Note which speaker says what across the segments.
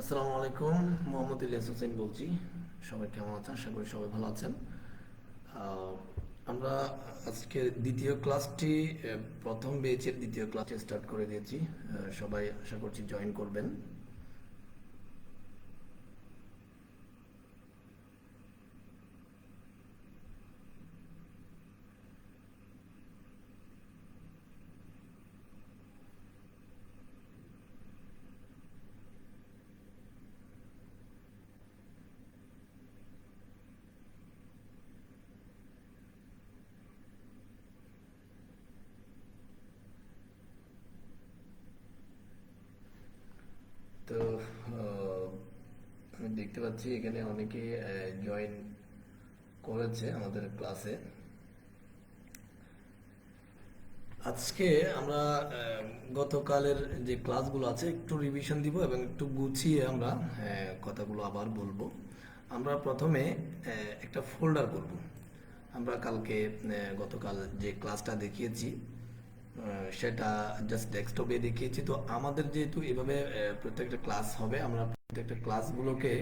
Speaker 1: আসসালামু আলাইকুম। মোহাম্মদ ইলিয়াস হোসেন বলছি। সবাই কেমন আছেন? আশা করি সবাই ভালো আছেন। আহ, আমরা আজকে দ্বিতীয় ক্লাসটি প্রথম ব্যাচের দ্বিতীয় ক্লাসটি স্টার্ট করে দিয়েছি। সবাই আশা করছি জয়েন করবেন। তো আহ, আমি দেখতে পাচ্ছি এখানে অনেকে জয়েন করেছে আমাদের ক্লাসে। আজকে আমরা গতকালের যে ক্লাসগুলো আছে একটু রিভিশন দিব এবং একটু গুছিয়ে আমরা কথাগুলো আবার বলবো। আমরা প্রথমে একটা ফোল্ডার করব। আমরা কালকে গতকাল যে ক্লাসটা দেখিয়েছি সেটা জাস্ট ডেস্কটপে দেখিয়েছি। তো আমাদের যেহেতু এভাবে প্রত্যেকটা ক্লাস হবে, আমরা প্রত্যেকটা ক্লাসগুলোকে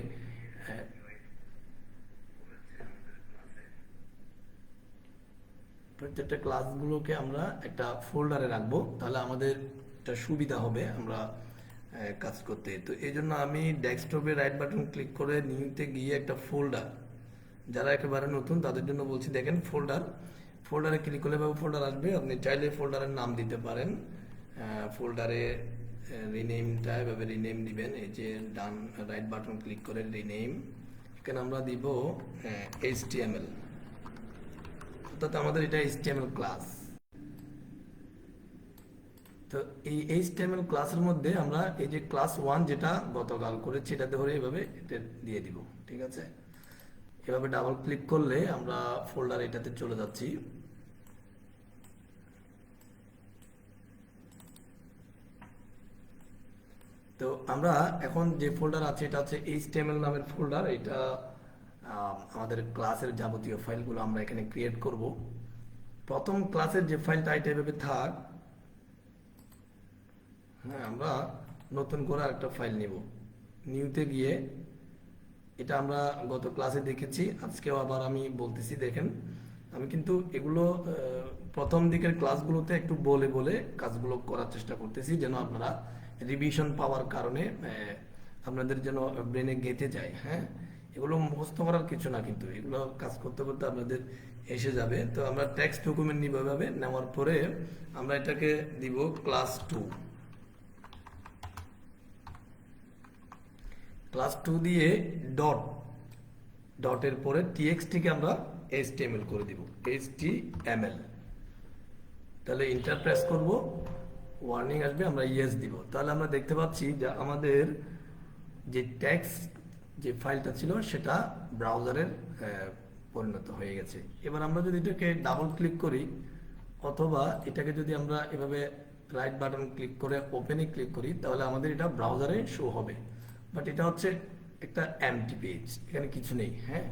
Speaker 1: প্রত্যেকটা ক্লাসগুলোকে আমরা একটা ফোল্ডারে রাখবো, তাহলে আমাদের একটা সুবিধা হবে আমরা কাজ করতে। তো এই জন্য আমি ডেস্কটপে রাইট বাটন ক্লিক করে নিউতে গিয়ে একটা ফোল্ডার, যারা একেবারে নতুন তাদের জন্য বলছি, দেখেন ফোল্ডার, ফোল্ডারে ক্লিক করলে এভাবে ফোল্ডার আসবে। আপনি চাইলে ফোল্ডারের নাম দিতে পারেন। ফোল্ডারে রিনেমটা এভাবে রিনেম দিবেন। এই যে ডান রাইট বাটন ক্লিক করে রিনেম, এখানে আমরা দিব HTML, অর্থাৎ আমাদের এটা HTML ক্লাস। তো এই HTML ক্লাসের মধ্যে আমরা এই যে ক্লাস 1 যেটা গতকাল করেছি এটা ধরে এভাবে এটা দিয়ে দিব। ঠিক আছে, এভাবে ডাবল ক্লিক করলে আমরা ফোল্ডার এটাতে চলে যাচ্ছি। তো আমরা এখন যে ফোল্ডার আছে এটা হচ্ছে HTML নামের ফোল্ডার। এটা আমাদের ক্লাসের যাবতীয় ফাইলগুলো আমরা এখানে ক্রিয়েট করব। প্রথম ক্লাসের যে ফাইলটা এটা এভাবে থাক। হ্যাঁ, আমরা নতুন করে একটা ফাইল নিব। নিউতে গিয়ে এটা আমরা গত ক্লাসে দেখেছি, আজকেও আবার আমি বলতেছি। দেখেন আমি কিন্তু এগুলো প্রথম দিকের ক্লাসগুলোতে একটু বলে বলে কাজগুলো করার চেষ্টা করতেছি, যেন আপনারা রিভিশন পাওয়ার কারণে আপনাদের যেন ব্রেনে গেঁথে যায়। হ্যাঁ, এগুলো মুখস্থ করার কিছু না, কিন্তু এগুলো কাজ করতে করতে আপনাদের এসে যাবে। তো আমরা টেক্সট ডকুমেন্ট নিব, এভাবে নেওয়ার পরে আমরা এটাকে দিব ক্লাস 2। ক্লাস 2 দিয়ে ডট, ডটের পরে টিএক্সটিকে আমরা HTML করে দিব, HTML। তাহলে ইন্টার প্রেস করব, ওয়ার্নিং আসবে, আমরা ইয়েস দিব। তাহলে আমরা দেখতে পাচ্ছি যে আমাদের যে টেক্সট যে ফাইলটা ছিল সেটা ব্রাউজারের পরিণত হয়ে গেছে। এবার আমরা যদি এটাকে ডাবল ক্লিক করি অথবা এটাকে যদি আমরা এভাবে রাইট বাটন ক্লিক করে ওপেনে ক্লিক করি, তাহলে আমাদের এটা ব্রাউজারে শো হবে। বাট এটা হচ্ছে একটা এমটি পেজ, এখানে কিছু নেই। হ্যাঁ,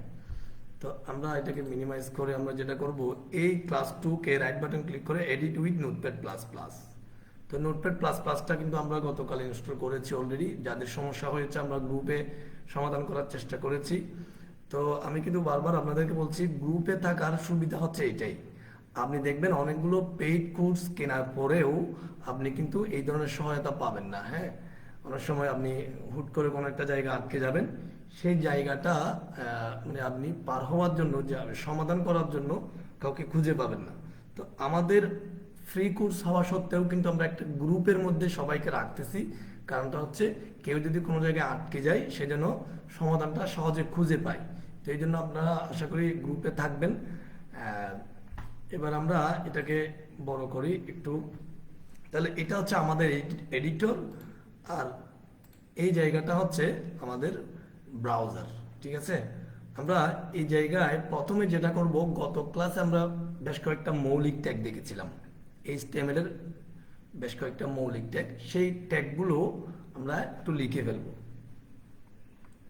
Speaker 1: তো আমরা এটাকে মিনিমাইজ করে আমরা যেটা করব, এই ক্লাস 2 কে রাইট বাটন ক্লিক করে edit with notepad plus plus. তো নোটপ্যাড প্লাস প্লাসটা কিন্তু আমরা গতকাল ইনস্টল করেছি অলরেডি। যাদের সমস্যা হয়েছে আমরা গ্রুপে সমাধান করার চেষ্টা করেছি। তো আমি কিন্তু বারবার আপনাদেরকে বলছি, গ্রুপে থাকার সুবিধা হচ্ছে এটাই। আপনি দেখবেন অনেকগুলো পেইড কোর্স কেনার পরেও আপনি কিন্তু এই ধরনের সহায়তা পাবেন না। হ্যাঁ, অনেক সময় আপনি হুট করে কোনো একটা জায়গা আটকে যাবেন, সেই জায়গাটা মানে আপনি পার হওয়ার জন্য, যে সমাধান করার জন্য কাউকে খুঁজে পাবেন না। তো আমাদের ফ্রি কোর্স হওয়া সত্ত্বেও কিন্তু আমরা একটা গ্রুপের মধ্যে সবাইকে রাখতেছি। কারণটা হচ্ছে কেউ যদি কোনো জায়গায় আটকে যায় সে যেন সমাধানটা সহজে খুঁজে পায়। তো এই জন্য আপনারা আশা করি গ্রুপে থাকবেন। এবার আমরা এটাকে বড় করি একটু। তাহলে এটা হচ্ছে আমাদের এডিটর, আর এই জায়গাটা হচ্ছে আমাদের ব্রাউজার। ঠিক আছে, আমরা এই জায়গায় প্রথমে যেটা করব, গত ক্লাসে আমরা বেশ কয়েকটা মৌলিক ট্যাগ দেখেছিলাম HTML এর, বেশ কয়েকটা মৌলিক ট্যাগ, সেই ট্যাগগুলো আমরা একটু লিখে ফেলবো।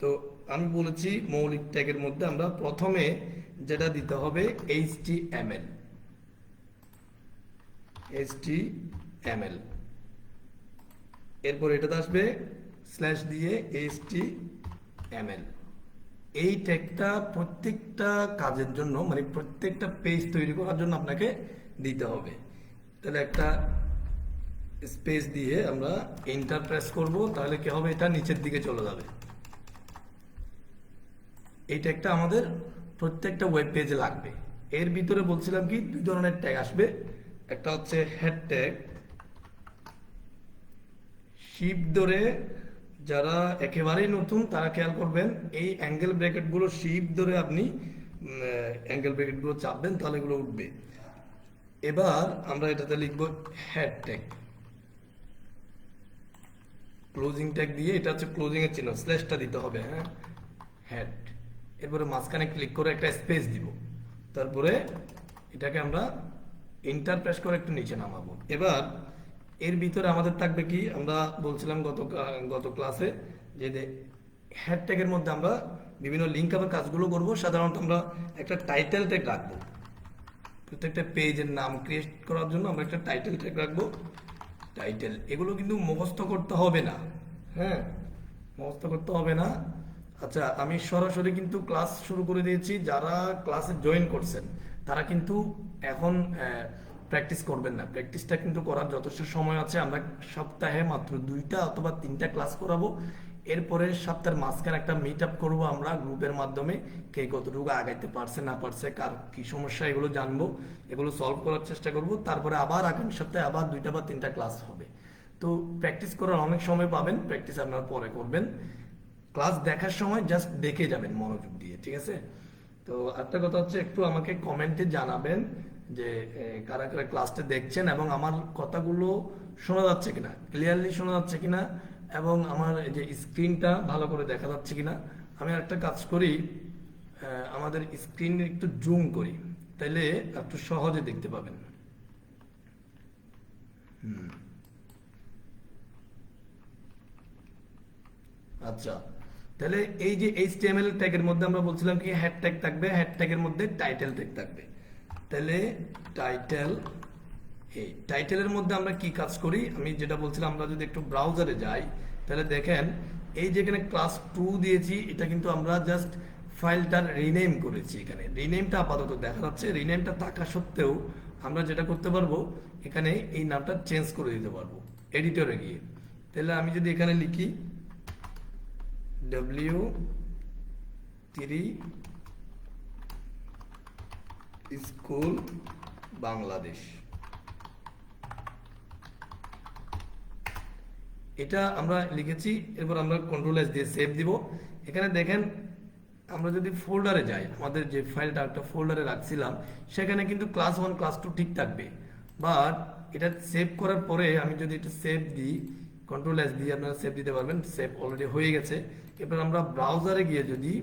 Speaker 1: তো আমি বলেছি মৌলিক ট্যাগের মধ্যে আমরা প্রথমে যেটা দিতে হবে HTML। HTML এরপর এটাতে আসবে স্ল্যাশ দিয়ে HTML। এই ট্যাগটা প্রত্যেকটা কাজের জন্য মানে প্রত্যেকটা পেজ তৈরি করার জন্য আপনাকে দিতে হবে। তাহলে একটা স্পেস দিয়ে আমরা এন্টার প্রেস করব, তাহলে কি হবে, এটা নিচের দিকে চলে যাবে। এই ট্যাগটা আমাদের প্রত্যেকটা ওয়েব পেজে লাগবে। এর ভিতরে বলছিলাম কি দুই ধরনের ট্যাগ আসবে, একটা হচ্ছে হেড ট্যাগ। শিপ ধরে যারা একেবারেই নতুন তারা খেয়াল করবেন, এই অ্যাঙ্গেল ব্র্যাকেটগুলো শিপ ধরে আপনি অ্যাঙ্গেল ব্র্যাকেটগুলো চাপবেন, তাহলে এগুলো উঠবে। এবার আমরা এটাতে লিখব হেড ট্যাগ। ক্লোজিং ট্যাগ দিয়ে, এটা হচ্ছে ক্লোজিং এর চিহ্ন, স্ল্যাশটা দিতে হবে, হ্যাঁ, হেড। এরপরে মাঝখানে ক্লিক করে একটা স্পেস দিব, তারপরে এটাকে আমরা এন্টার প্রেস করে একটু নিচে নামাবো। এবার এর ভিতরে আমাদের থাকবে কি, আমরা বলছিলাম গত ক্লাসে যে হেড ট্যাগের মধ্যে আমরা বিভিন্ন লিঙ্ক আবার কাজগুলো করব। সাধারণত আমরা একটা টাইটেল ট্যাগ রাখবো, প্রত্যেকটা পেজের নাম ক্রিয়েট করার জন্য আমরা একটা টাইটেল ট্যাগ রাখবো। টাইটেল এগুলো কিন্তু মুখস্থ করতে হবে না, হ্যাঁ, মুখস্থ করতে হবে না। আচ্ছা, আমি সরাসরি কিন্তু ক্লাস শুরু করে দিয়েছি। যারা ক্লাসে জয়েন করছেন তারা কিন্তু এখন প্র্যাকটিস করবেন না, প্র্যাকটিসটা কিন্তু করার যথেষ্ট সময় আছে। আমরা সপ্তাহে মাত্র 2টা অথবা 3টা ক্লাস করাবো। এরপরে সপ্তাহের মাঝখানে একটা মিট আপ করবো আমরা গ্রুপের মাধ্যমে, কে কতটুকু আগাইতে পারছে না পারছে, কার কি সমস্যা, এগুলো জানবো, এগুলো সলভ করার চেষ্টা করব। তারপরে আবার আগামী সপ্তাহে আবার 2টা বা 3টা ক্লাস হবে। তো প্র্যাকটিস করার অনেক সময় পাবেন, প্র্যাকটিস আপনারা পরে করবেন। ক্লাস দেখার সময় জাস্ট দেখে যাবেন মনোযোগ দিয়ে, ঠিক আছে? তো একটা কথা হচ্ছে, একটু আমাকে কমেন্টে জানাবেন যে কারা কারা ক্লাসটা দেখছেন এবং আমার কথাগুলো শোনা যাচ্ছে কিনা, ক্লিয়ারলি শোনা যাচ্ছে কিনা, এবং আমার এই যে স্ক্রিনটা ভালো করে দেখা যাচ্ছে কিনা। আমি একটা কাজ করি, আমাদের স্ক্রিন একটু জুম করি, তাইলে একটু সহজে দেখতে পাবেন। আচ্ছা, তাহলে এই যে HTML ট্যাগের মধ্যে আমরা বলছিলাম কি হেড ট্যাগ থাকবে, হেড ট্যাগের মধ্যে টাইটেল ট্যাগ থাকবে। তাহলে টাইটেল, এই টাইটেলের মধ্যে আমরা কি কাজ করি, আমি যেটা বলছিলাম, আমরা যদি একটু ব্রাউজারে যাই তাহলে দেখেন এই যেখানে ক্লাস 2 দিয়েছি, এটা কিন্তু আমরা জাস্ট ফাইলটার রিনেম করেছি। এখানে রিনেমটা আপাতত দেখা যাচ্ছে, রিনেমটা থাকা সত্ত্বেও আমরা যেটা করতে পারবো, এখানে এই নামটা চেঞ্জ করে দিতে পারবো এডিটরে গিয়ে। তাহলে আমি যদি এখানে লিখি W3 স্কুল বাংলাদেশ, এটা আমরা লিখেছি। এরপর আমরা কন্ট্রোল S দিয়ে সেভ দিব। এখানে দেখেন আমরা যদি ফোল্ডারে যাই, আমাদের যে ফাইলটা একটা ফোল্ডারে রাখছিলাম, সেখানে কিন্তু ক্লাস 1 ক্লাস 2 ঠিক থাকবে। বাট এটা সেভ করার পরে আমি যদি এটা সেভ দিই, কন্ট্রোল S দিয়ে আপনারা সেভ দিতে পারবেন, সেভ অলরেডি হয়ে গেছে। এরপর আমরা ব্রাউজারে গিয়ে যদি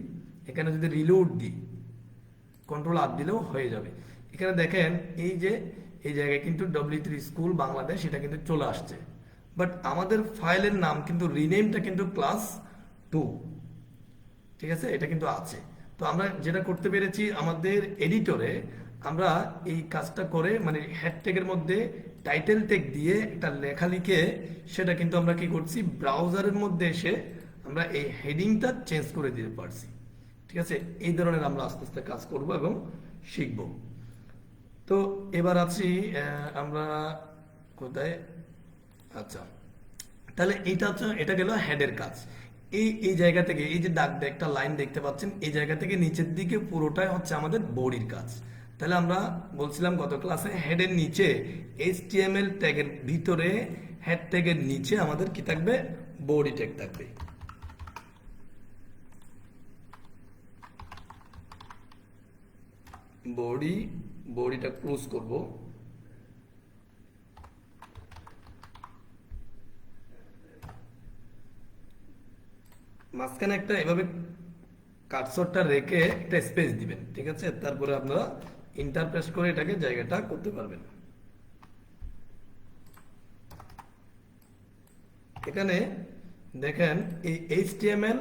Speaker 1: এখানে যদি রিলোড দিই, কন্ট্রোল R দিলেও হয়ে যাবে। এখানে দেখেন এই যে এই জায়গায় কিন্তু W3 স্কুল বাংলাদেশ এটা কিন্তু চলে আসছে, বাট আমাদের ফাইলের নাম কিন্তু রিনেমটা কিন্তু ক্লাস 2, ঠিক আছে, এটা কিন্তু আছে। তো আমরা যেটা করতে পেরেছি, আমাদের এডিটরে আমরা এই কাজটা করে, মানে হেড ট্যাগের মধ্যে টাইটেল ট্যাগ দিয়ে একটা লেখা লিখে, সেটা কিন্তু আমরা কি করছি, ব্রাউজারের মধ্যে এসে আমরা এই হেডিংটা চেঞ্জ করে দিতে পারছি, ঠিক আছে? এই ধরনের আমরা আস্তে আস্তে কাজ করব এবং শিখব। তো এবার আছি আমরা কোথায়, আচ্ছা, তাহলে এটা হচ্ছে, এটা গেল হেডের কাজ। এই জায়গা থেকে এই যে দাগ একটা লাইন দেখতে পাচ্ছেন, এই জায়গা থেকে নিচের দিকে পুরোটাই হচ্ছে আমাদের বডির কাজ। তাহলে আমরা বলছিলাম গত ক্লাসে, হেডের নিচে HTML ট্যাগের ভিতরে হেড ট্যাগের নিচে আমাদের কি থাকবে, বডি ট্যাগ থাকবে। বডিটা ক্লোজ করব। মাঝখানে একটা এভাবে কার্সরটা রেখে একটা স্পেস দিবেন, ঠিক আছে? তারপরে আপনারা এন্টার প্রেস করে এটাকে জায়গাটা করতে পারবেন। এখানে দেখেন এই HTML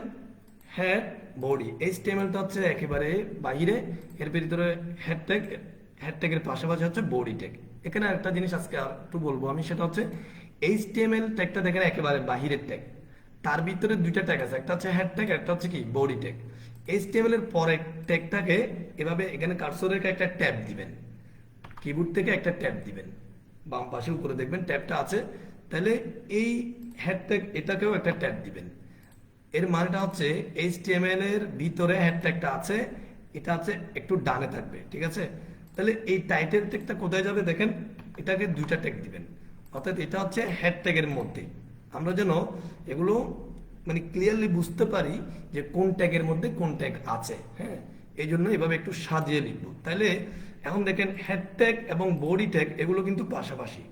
Speaker 1: হেড বডি, HTMLটা হচ্ছে একেবারে বাইরে, এর ভিতরে হেড ট্যাগের পাশাপাশি হচ্ছে বডি ট্যাগ। এখানে একটা জিনিস আজকে আর একটু বলবো আমি, সেটা হচ্ছে HTML ট্যাগটা দেখেন একেবারে বাহিরের ট্যাগ, তার ভিতরে দুইটা ট্যাগ আছে, একটা হচ্ছে হেড ট্যাগ, একটা হচ্ছে কি বডি ট্যাগ। এইচটিএমএল এর পরে ট্যাগটাকে এভাবে এখানে কার্সর রেখে একটা ট্যাব দিবেন, কিবোর্ড থেকে একটা ট্যাব দিবেন, বাম পাশে উপরে দেখবেন ট্যাবটা আছে। তাহলে এই হেড ট্যাগ এটাকেও একটা ট্যাব দিবেন। এর মানেটা হচ্ছে এইচটিএমএল এর ভিতরে হেড ট্যাগটা আছে, এটা আছে একটু ডানে থাকবে, ঠিক আছে। তাহলে এই টাইটেল ট্যাগটা কোথায় যাবে দেখেন, এটাকে দুইটা ট্যাগ দিবেন, অর্থাৎ এটা হচ্ছে হেড ট্যাগের মধ্যে। আমরা যেন এগুলো মানে ক্লিয়ারলি বুঝতে পারি যে কোন ট্যাগের মধ্যে কোন ট্যাগ আছে, হ্যাঁ, এই জন্য এভাবে একটু সাজিয়ে লিখবো। তাহলে এখন দেখেন হেড ট্যাগ এবং বডি ট্যাগ এগুলো কিন্তু পাশাপাশি,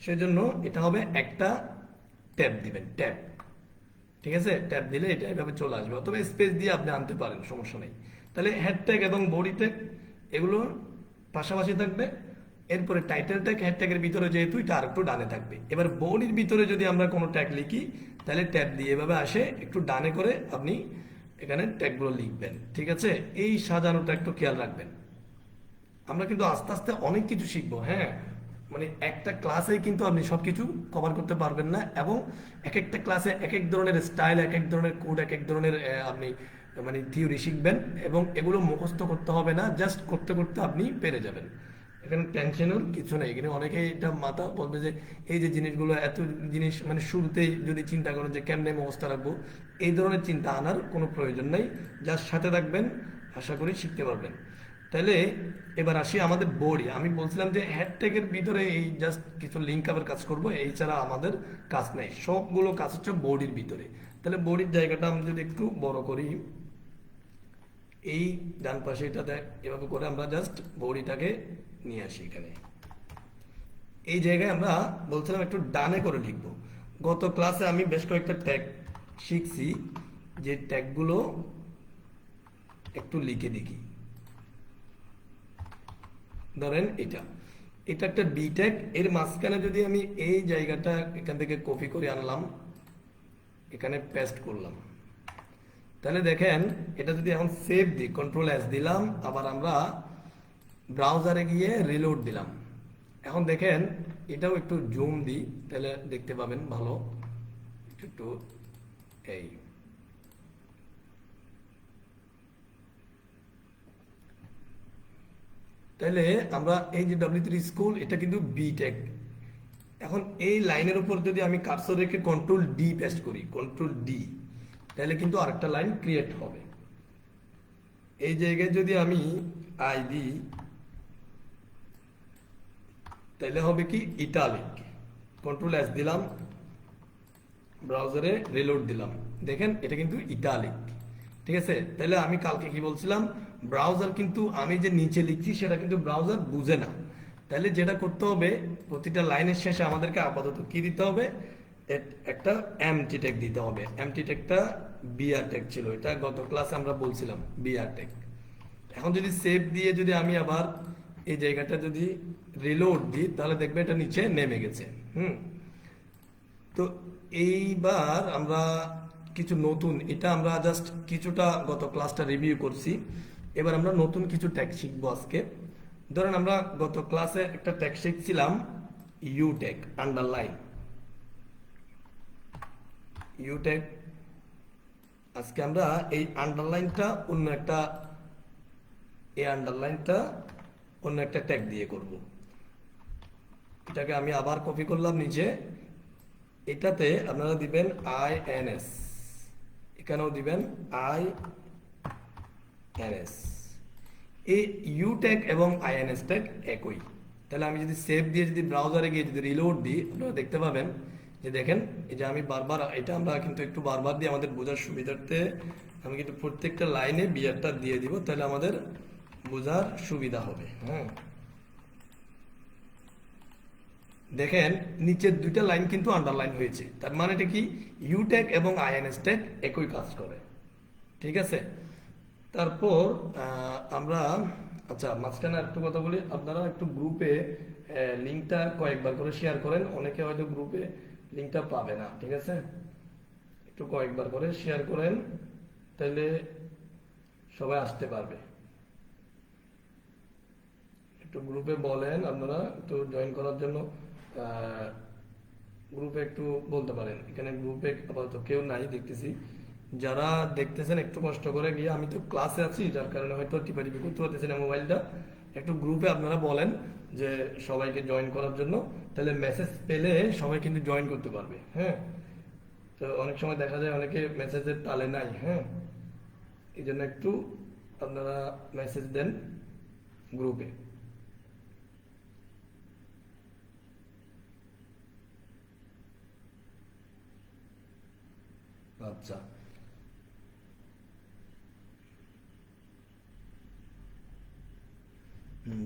Speaker 1: সেজন্য এটা হবে একটা ট্যাব দিবেন, ট্যাব, ঠিক আছে। ট্যাব দিলে এটা এভাবে চলে আসবে, অথবা স্পেস দিয়ে আপনি আনতে পারেন, সমস্যা নেই। তাহলে হেড ট্যাগ এবং বডি ট্যাগ এগুলো পাশাপাশি থাকবে। এরপরে টাইটেল ট্যাগ হেড ট্যাগের ভিতরে যেহেতু এটা আরেকটু ডানে থাকবে। এবার বডির ভিতরে যদি আমরা কোনো ট্যাগ লিখি তাহলে ট্যাব দিয়ে এভাবে আসে একটু ডানে করে আপনি এখানে ট্যাগগুলো লিখবেন, ঠিক আছে। এই সাজানোটা একটু খেয়াল রাখবেন। আমরা কিন্তু আস্তে আস্তে অনেক কিছু শিখবো, হ্যাঁ, মানে একটা ক্লাসে কিন্তু আপনি সবকিছু কভার করতে পারবেন না, এবং এক একটা ক্লাসে এক এক ধরনের স্টাইল, এক এক ধরনের কোড, এক এক ধরনের আপনি মানে থিওরি শিখবেন, এবং এগুলো মুখস্থ করতে হবে না, জাস্ট করতে করতে আপনি পেরে যাবেন। এখানে টেনশনের কিছু নেই। এখানে অনেকে এটা মাথা বলবে যে এই যে জিনিসগুলো এত জিনিস মানে শুরুতেই যদি চিন্তা করেন যে কেমনে মুখস্থ রাখবো, এই ধরনের চিন্তা আনার কোনো প্রয়োজন নেই, জাস্ট সাথে থাকবেন, আশা করি শিখতে পারবেন। তাহলে এবার আসি আমাদের বডি। আমি বলছিলাম যে হেড ট্যাগের ভিতরে এই জাস্ট কিছু লিঙ্ক আপের কাজ করব, এই ছাড়া আমাদের কাজ নেই, সবগুলো কাজ হচ্ছে বডির ভিতরে। তাহলে বডির জায়গাটা আমি যদি একটু বড় করি, এই ডান পাশে এটা এভাবে করে আমরা জাস্ট বডিটাকে নিয়ে আসি এখানে। এই জায়গায় আমরা বলছিলাম একটু ডানে করে লিখবো। গত ক্লাসে আমি বেশ কয়েকটা ট্যাগ শিখছি, যে ট্যাগগুলো একটু লিখে দেখি। ধরেন এটা এটা একটা বি ট্যাগ, এর মাঝখানে যদি আমি এই জায়গাটা এখান থেকে কপি করে আনলাম, এখানে পেস্ট করলাম, তাহলে দেখেন এটা যদি এখন সেভ দিই, কন্ট্রোল এস দিলাম, আবার আমরা ব্রাউজারে গিয়ে রিলোড দিলাম, এখন দেখেন এটাও একটু জুম দিই, তাহলে দেখতে পাবেন ভালো। একটু এই তাহলে আমরা এই যে W3 স্কুল, এটা কিন্তু বি ট্যাগ। এখন এই লাইনের উপর যদি আমি কার্সর রেখে কন্ট্রোল ডি পেস্ট করি, কন্ট্রোল ডি, তাহলে কিন্তু আরেকটা লাইন ক্রিয়েট হবে। এই জায়গায় যদি আমি আই দিই, তাহলে হবে কি ইটালিক, কন্ট্রোল এস দিলাম, ব্রাউজারে রিলোড দিলাম, দেখেন এটা কিন্তু ইটালিক, ঠিক আছে। তাহলে আমি কালকে কি বলছিলাম, ব্রাউজার কিন্তু আমি যে নিচে লিখছি সেটা কিন্তু ব্রাউজার বুঝে না। তাহলে যেটা করতে হবে, প্রতিটা লাইনের শেষে আমাদেরকে আপাতত কি দিতে হবে, একটা এমটি ট্যাগ দিতে হবে। এমটি ট্যাগটা বিআর ট্যাগ ছিল, এটা গত ক্লাসে আমরা বলছিলাম বিআর ট্যাগ। এখন যদি সেভ দিয়ে যদি আমি আবার এই জায়গাটা যদি রিলোড দিই, তাহলে দেখবে এটা নিচে নেমে গেছে। তো এইবার আমরা কিছু নতুন, এটা আমরা জাস্ট কিছুটা গত ক্লাসটা রিভিউ করছি, এবার আমরা নতুন কিছু ট্যাগ শিখবো আজকে। ধরেন আমরা গত ক্লাসে একটা ট্যাগ শিখছিলাম U tag, underline U tag. আজকে আমরা এই আন্ডারলাইনটা অন্য একটা ট্যাগ দিয়ে করব। এটাকে আমি আবার কপি করলাম নিচে, এটাতে আপনারা দিবেন INS, এখানেও দিবেন INS। এই ইউ ট্যাগ এবং INS ট্যাগ একই। তাহলে আমি যদি সেভ দিয়ে যদি ব্রাউজারে গিয়ে যদি রিলোড দিই, আপনারা দেখতে পাবেন যে দেখেন এই যে আমি বারবার, এটা আমরা কিন্তু একটু বারবার দিয়ে আমাদের বোঝার সুবিধার্থে আমি কিন্তু প্রত্যেকটা লাইনে বিয়ারটা দিয়ে দিব, তাহলে আমাদের বোঝার সুবিধা হবে। দেখেন নিচের দুইটা লাইন কিন্তু আন্ডারলাইন হয়েছে, তার মানে এটা কি, ইউ ট্যাগ এবং INS ট্যাগ একই কাজ করে, ঠিক আছে। তারপর আমরা আচ্ছা মাঝখানে একটু কথা বলি, আপনারা একটু গ্রুপে লিঙ্কটা কয়েকবার করে শেয়ার করেন, অনেকে হয়তো গ্রুপে লিঙ্কটা পাবে না, ঠিক আছে। একটু কয়েকবার করে শেয়ার করেন, তাহলে সবাই আসতে পারবে। একটু গ্রুপে বলেন আপনারা একটু জয়েন করার জন্য, গ্রুপে একটু বলতে পারেন। এখানে গ্রুপে আপাতত কেউ নাই দেখতেছি। যারা দেখতেছেন একটু কষ্ট করে গিয়ে, আমি তো ক্লাসে আছি যার কারণে হয়তো টিপাটিপি করতে পারতেছি না মোবাইলটা, একটু গ্রুপে আপনারা বলেন যে সবাইকে জয়েন করার জন্য, তাহলে মেসেজ পেলে সবাই কিন্তু জয়েন করতে পারবে। হ্যাঁ, তো অনেক সময় দেখা যায় অনেকে মেসেজের তালে নাই। হ্যাঁ, এই জন্য একটু আপনারা মেসেজ দেন গ্রুপে। আচ্ছা,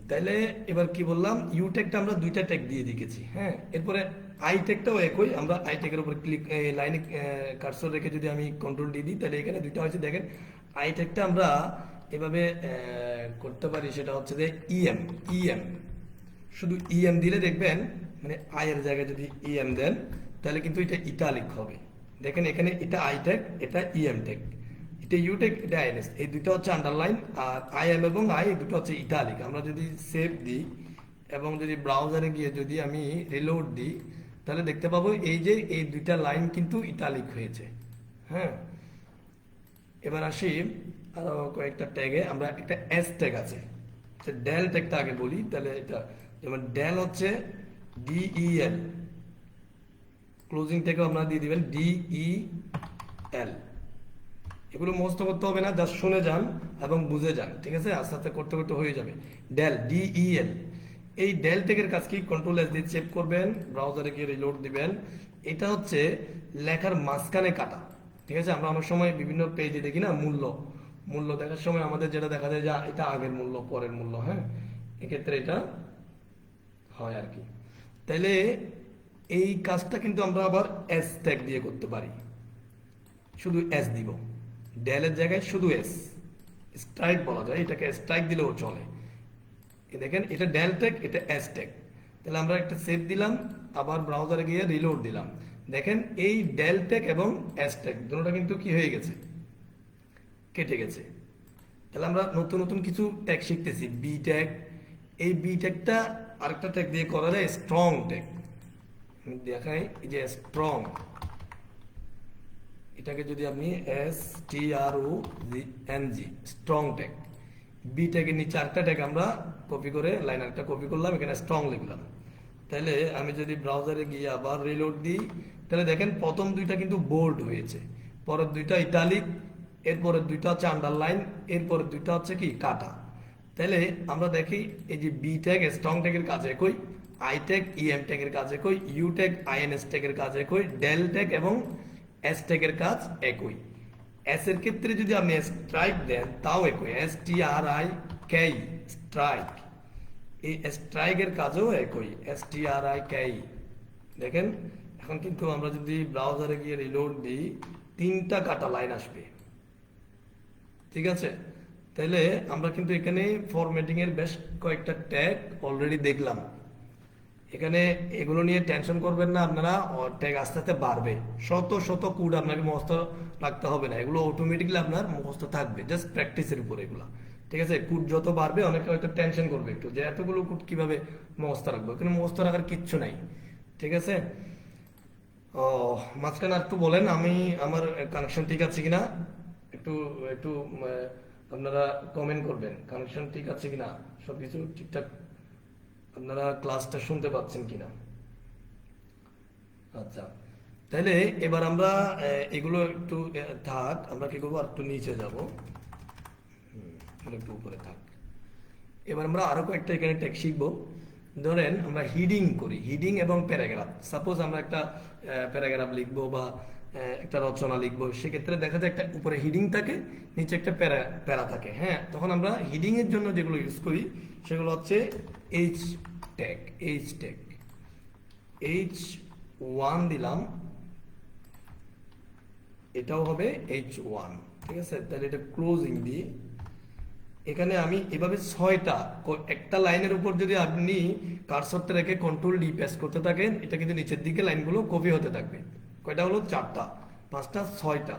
Speaker 1: তাইলে এবার কি বললাম, ইউ টেকটা আমরা দুইটা ট্যাগ দিয়ে দিয়েছি। হ্যাঁ, এরপরে আই টেকটাও একই, আমরা আই টেকের উপর ক্লিক, লাইনে কার্সর রেখে যদি আমি কন্ট্রোল ডি দিই, তাহলে এখানে দুইটা হয়েছে। দেখেন আই টেকটা আমরা এভাবে করতে পারি, সেটা হচ্ছে যে ইএম। ইএম, শুধু ইএম দিলে দেখবেন, মানে আই এর জায়গায় যদি ইএম দেন তাহলে কিন্তু এটা ইটালিক হবে। দেখেন এখানে এটা আই টেক, এটা ইএম টেক, এটা ইউটেক, এটা আইএনএস, এই দুটো হচ্ছে আন্ডারলাইন, আর আই এম এবং আই এই দুটো হচ্ছে ইটালিক। আমরা যদি সেভ দিই এবং যদি ব্রাউজারে গিয়ে যদি আমি রিলোড দিই, তাহলে দেখতে পাবো এই যে এই দুইটা লাইন কিন্তু ইটালিক হয়েছে। হ্যাঁ, এবার আসি আরো কয়েকটা ট্যাগে। আমরা একটা এস ট্যাগ আছে, ডেল ট্যাগটা আগে বলি, তাহলে এটা যেমন ডেল হচ্ছে ডিইএল, ক্লোজিং ট্যাগও আপনারা দিয়ে দিবেন ডিইএল। এগুলো মুখস্থ করতে হবে না, জাস্ট শুনে যান এবং বুঝে যান, ঠিক আছে? আস্তে আস্তে করতে করতে হয়ে যাবে। ডেল ডিইএল, এই ডেল টেকের কাজ কি, কন্ট্রোল এস দিয়ে চেক করবেন, ব্রাউজারে গিয়ে রিলোড দিবেন। এটা হচ্ছে লেখার মাঝখানে কাটা, ঠিক আছে? আমরা অনেক সময় বিভিন্ন পেজে দেখি না মূল্য, মূল্য দেখার সময় আমাদের যেটা দেখা যায় যে এটা আগের মূল্য পরের মূল্য। হ্যাঁ, এক্ষেত্রে এটা হয় আর কি। তাইলে এই কাজটা কিন্তু আমরা আবার এস ট্যাগ দিয়ে করতে পারি, শুধু এস দিব, ডেলের জায়গায় শুধু এস, স্ট্রাইক বলা যায় এটাকে, স্ট্রাইক দিলেও চলে। দেখেন এটা ডেল ট্যাগ, এটা এস ট্যাগ। তাহলে আমরা একটা সেভ দিলাম, আবার ব্রাউজারে গিয়ে রিলোড দিলাম। দেখেন এই ডেল ট্যাগ এবং এস ট্যাগ দুটোটা কিন্তু কি হয়ে গেছে, কেটে গেছে। তাহলে আমরা নতুন নতুন কিছু ট্যাগ শিখতেছি। বি ট্যাগ, এই বি ট্যাগটা আরেকটা ট্যাগ দিয়ে করা যায় স্ট্রং ট্যাগ। দেখাই, এই যে স্ট্রং, এটাকে যদি আপনি STRONG, স্ট্রং ট্যাগ। বি ট্যাগের নিচে আরেকটা ট্যাগ আমরা কপি করে লাইন আরেকটা কপি করলাম, এখানে স্ট্রং লিখলাম। তাহলে আমি যদি ব্রাউজারে গিয়ে আবার রিলোড দিই, তাহলে দেখেন প্রথম দুইটা কিন্তু বোল্ড হয়েছে, পরের দুইটা ইটালিক, এরপরের দুইটা হচ্ছে আন্ডারলাইন, এরপরের দুইটা হচ্ছে কি কাটা। তাহলে আমরা দেখি এই যে বি ট্যাগ স্ট্রং ট্যাগের কাজ একই, আই ট্যাগ ইএম ট্যাগের কাজ একই, ইউ ট্যাগ আইএনএস ট্যাগের কাজ একই, ডেল ট্যাগ এবং এস ট্যাগের কাজ একই। এস এর ক্ষেত্রে যদি আপনি স্ট্রাইক দেন তাও একই, STRIK, স্ট্রাইক, এই স্ট্রাইকের কাজও একই, STRIK। দেখেন এখন কিন্তু আমরা যদি ব্রাউজারে গিয়ে রিলোড দিই, তিনটা কাটা লাইন আসবে, ঠিক আছে? তাহলে আমরা কিন্তু এখানে ফরম্যাটিং এর বেশ কয়েকটা ট্যাগ অলরেডি দেখলাম। এখানে এগুলো নিয়ে টেনশন করবেন না আপনারা, ট্যাগ আস্তে আস্তে বাড়বে, শত শত কোড আপনাকে মুখস্থ রাখতে হবে না, এগুলো অটোমেটিকলি আপনার মুখস্থ থাকবে, জাস্ট প্র্যাকটিসের উপর এগুলো, ঠিক আছে? কোড যত বাড়বে অনেকে হয়তো টেনশন করবে একটু যে এতগুলো কোড কিভাবে মুখস্থ রাখবো, এখানে মুখস্থ রাখার কিচ্ছু নাই, ঠিক আছে? ও, মাঝখানে আর একটু বলেন আমি, আমার কানেকশন ঠিক আছে কিনা, একটু একটু আপনারা কমেন্ট করবেন কানেকশন ঠিক আছে কিনা, সবকিছু ঠিকঠাক আপনারা ক্লাসটা শুনতে পাচ্ছেন কিনা। আচ্ছা, তাহলে এবার আমরা এগুলো একটু থাক, আমরা কি করবো আর একটু নিচে যাব, একটু উপরে থাক। এবার আমরা আরো কয়েকটা এখানে ট্যাগ শিখবো। ধরেন আমরা হিডিং করি, হিডিং এবং প্যারাগ্রাফ। সাপোজ আমরা একটা প্যারাগ্রাফ লিখবো বা একটা রচনা লিখবো, সেক্ষেত্রে দেখা যায় একটা উপরে হিডিং থাকে, নিচে একটা প্যারা প্যারা থাকে। হ্যাঁ, তখন আমরা হিডিং এর জন্য যেগুলো ইউজ করি সেগুলো হচ্ছে H tag, H tag, H1 দিলাম, এটাও হবে H1, ঠিক আছে? তাহলে এটা ক্লোজিং দিই। এখানে আমি এভাবে 6টা, একটা লাইনের উপর যদি আপনি কার্সরটা রেখে কন্ট্রোল ডি প্রেস করতে থাকেন, এটা কিন্তু নিচের দিকে লাইনগুলো কপি হতে থাকবে। কয়টা হলো? 4টা, 5টা, 6টা।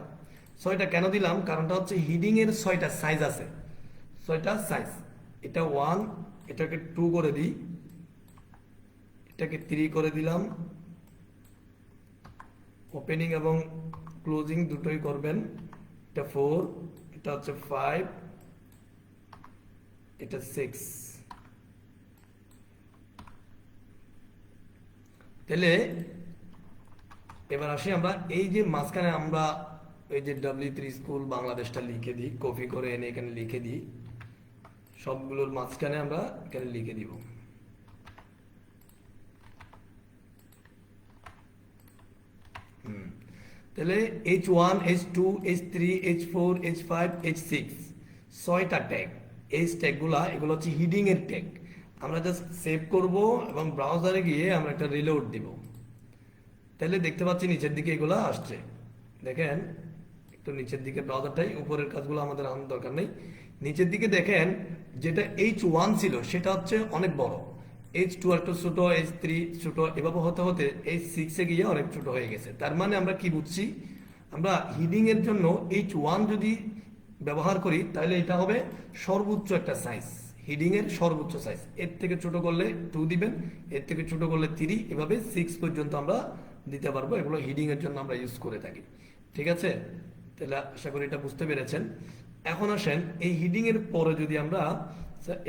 Speaker 1: 6টা কেন দিলাম? কারণটা হচ্ছে হিডিং এর 6টা সাইজ আছে, 6টা সাইজ। এটা 1, এটাকে 2 করে দিই, এটাকে 3 করে দিলাম, ওপেনিং এবং ক্লোজিং দুটোই করবেন। এটা 4, এটা হচ্ছে 5, এটা 6। তাহলে এবার আসি আমরা এই যে মাঝখানে আমরা এই যে W3 স্কুল বাংলাদেশটা লিখে দিই, কপি করে এনে এখানে লিখে দিই, সবগুলোর মাঝখানে আমরা এখানে লিখে দিব। তাহলে H1, H2, H3, H4, H5, H6 ছয়টা ট্যাগ। এই ট্যাগগুলা এগুলো হচ্ছে হিডিং এর ট্যাগ। আমরা জাস্ট সেভ করব এবং ব্রাউজারে গিয়ে আমরা একটা রিলোড দিব। তাহলে দেখতে পাচ্ছি নিচের দিকে এগুলো আসছে। দেখেন একটু নিচের দিকে ব্রাউজারটাই, উপরের কাজগুলো আমাদের আনার দরকার নেই। নিচের দিকে দেখেন যেটা H1 ছিল সেটা হচ্ছে অনেক বড়, H2 একটু ছোট, H3 ছোট, এভাবে হতে হতে H6 এ গিয়ে অনেক ছোট হয়ে গেছে। তার মানে আমরা কি বুঝছি, আমরা হিডিং এর জন্য H1 যদি ব্যবহার করি তাহলে এটা হবে সর্বোচ্চ একটা সাইজ, হিডিং এর সর্বোচ্চ সাইজ। এর থেকে ছোট করলে 2 দিবেন, এর থেকে ছোট করলে 3, এভাবে 6 পর্যন্ত আমরা দিতে পারবো। এগুলো হিডিং এর জন্য আমরা ইউজ করে থাকি। ঠিক আছে, তাহলে আশা করি এটা বুঝতে পেরেছেন। এখন আসেন এই হিডিং এর পরে যদি আমরা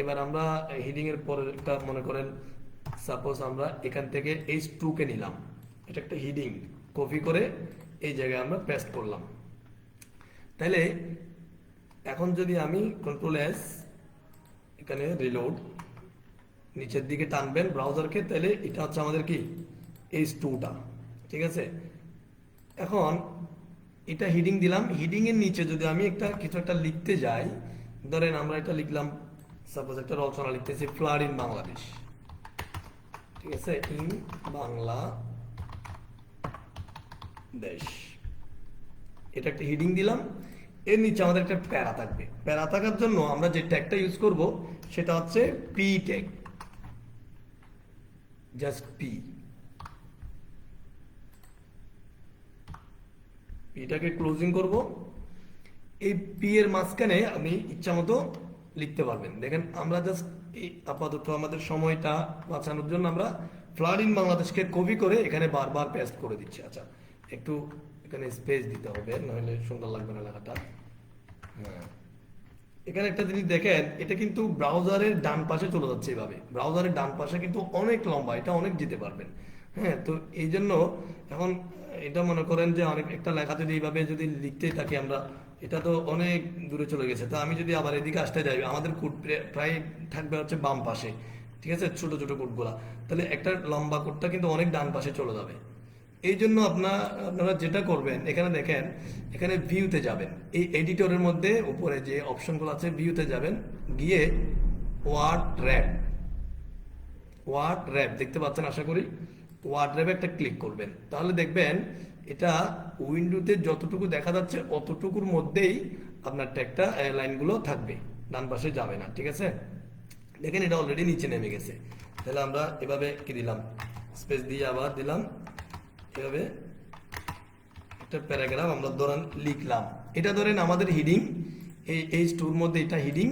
Speaker 1: এবার আমরা হিডিং এর পরে একটা মনে করেন সাপোজ আমরা এখান থেকে H2 কে নিলাম, এটা একটা হিডিং, কপি করে এই জায়গায় আমরা পেস্ট করলাম। তাহলে এখন যদি আমি কন্ট্রোল S এখানে রিলোড, নিচের দিকে টানবেন ব্রাউজারকে, তাহলে এটা হচ্ছে আমাদের কি H2টা। ঠিক আছে, এখন এটা হিডিং দিলাম। হিডিং এর নিচে যদি আমি কিছু একটা লিখতে যাই, ধরেন আমরা এটা লিখলাম, সাপোজ একটা রচনা লিখতেছি ফ্লাড ইন বাংলাদেশ। ঠিক আছে, ইন বাংলাদেশ, এটা একটা হিডিং দিলাম। এর নিচে আমাদের একটা প্যারা থাকবে। প্যারা থাকার জন্য আমরা যে ট্যাগটা ইউজ করব সেটা হচ্ছে পি ট্যাগ, জাস্ট পি। এটাকে ক্লোজিং করব। এই পি এর মাঝখানে আপনি ইচ্ছা মতো লিখতে পারবেন। দেখেন আমরা জাস্ট আপাতত আমাদের সময়টা বাঁচানোর জন্য আমরা ফ্লাড ইন বাংলাদেশকে কপি করে এখানে বারবার পেস্ট করে দিচ্ছি। আচ্ছা, একটু এখানে স্পেস দিতে হবে, নইলে সুন্দর লাগবে না লেখাটা। হ্যাঁ, এখানে একটা জিনিস দেখেন, এটা কিন্তু ব্রাউজারের ডান পাশে চলে যাচ্ছে। এভাবে ব্রাউজারের ডান পাশে কিন্তু অনেক লম্বা, এটা অনেক যেতে পারবেন। হ্যাঁ, তো এই জন্য এখন এটা মনে করেন যে অনেক একটা লেখা যদি এইভাবে যদি লিখতেই থাকি আমরা, এটা তো অনেক দূরে চলে গেছে। তো আমি যদি আবার এদিকে আসতে যাই, আমাদের কোড প্রায় থাকবে হচ্ছে বাম পাশে। ঠিক আছে, ছোট ছোট কোডগুলা, তাহলে একটা লম্বা কোডটা কিন্তু অনেক ডান পাশে চলে যাবে। এই জন্য আপনারা যেটা করবেন, এখানে দেখেন, এখানে ভিউতে যাবেন, এই এডিটরের মধ্যে উপরে যে অপশনগুলো আছে ভিউতে যাবেন, গিয়ে ওয়ার্ড র্যাপ দেখতে পাচ্ছেন আশা করি। ওয়ার্ড র্যাপে একটা ক্লিক করবেন, তাহলে দেখবেন এটা উইন্ডোতে যতটুকু দেখা যাচ্ছে অতটুকুর মধ্যেই আপনার ট্যাগটা লাইনগুলো থাকবে, ডান পাশে যাবে না। ঠিক আছে, দেখেন এটা অলরেডি নিচে নেমে গেছে। তাহলে আমরা এভাবে কি দিলাম, স্পেস দিয়ে আবার দিলাম, এভাবে একটা প্যারাগ্রাফ আমরা ধরেন লিখলাম। এটা ধরেন আমাদের হিডিং, এই H2 মধ্যে এটা হিডিং